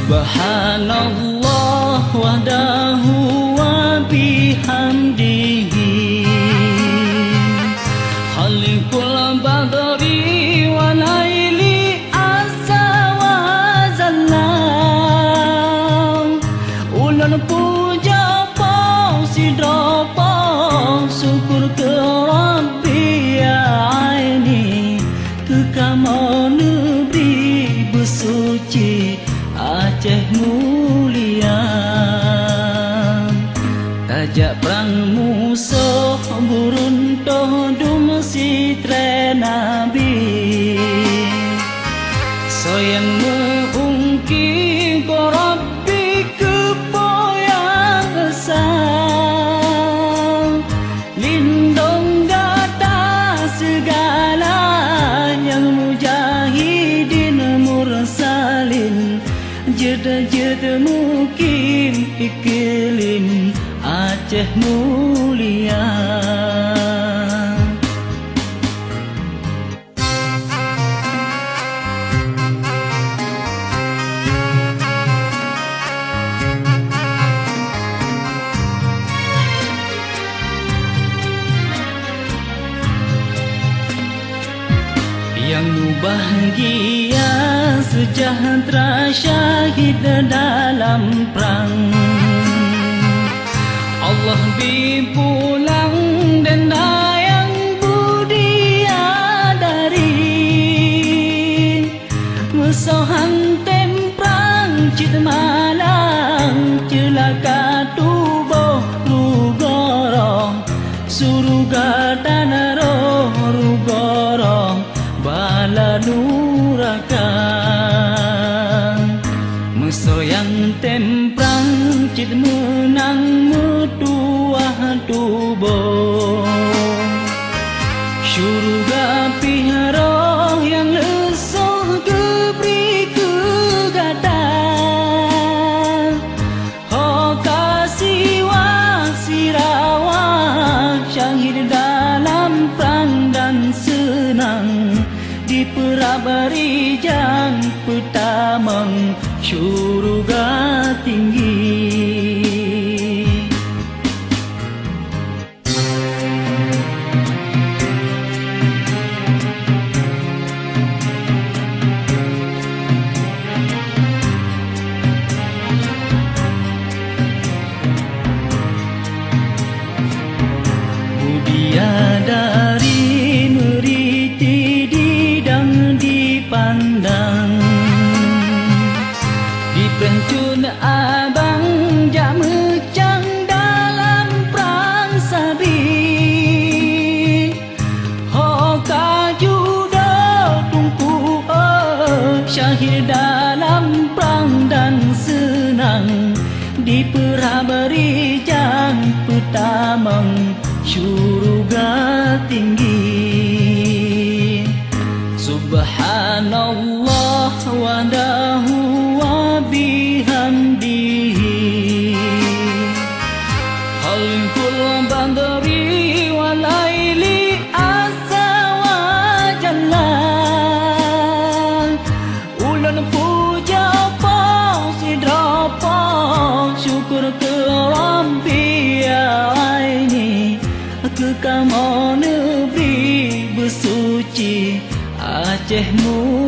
Subhanallah wahdahu wa bihamdihi khaliqul badri wa laili asa wa zallam ulun puja pau sidra pau syukur ke Rabbi aini ke kamu negeri bersuci Aceh mulia. Tajak perang musuh buruntoh dum sitre nabi soyang meungki ko Rabbi kepoyang sang lindung data segala yang mujahidin mursalin jeda-jeda mukim iklim Aceh mulia. Yang bahagia sejahtera syahid dalam perang Allah bipulang dan yang budia dari musuhan temprang cit malang celaka tubuh rugoro suruga dan roh rugoro bala nurakan musuh yang temprang cit menang metuah tubuh syurga piharoh yang lesuh geberi kegadaan oh kasih wasirawak syahid dalam perang dan senang di perabari jang petamang syurga tinggi. Mudia dari meriti didang dipandang dipencun abang jamecang dalam perang sabi hoka judo tungku syahid dalam perang dan senang di perabari jang petamang syurga tinggi. Subhanallah wahdahu wa bihamdihi khalqul badri wa laili asa wa jalal ulun puja pau sidra pau syukur ke Rabbi aini ke kamu negeri bersuci Aceh mulia.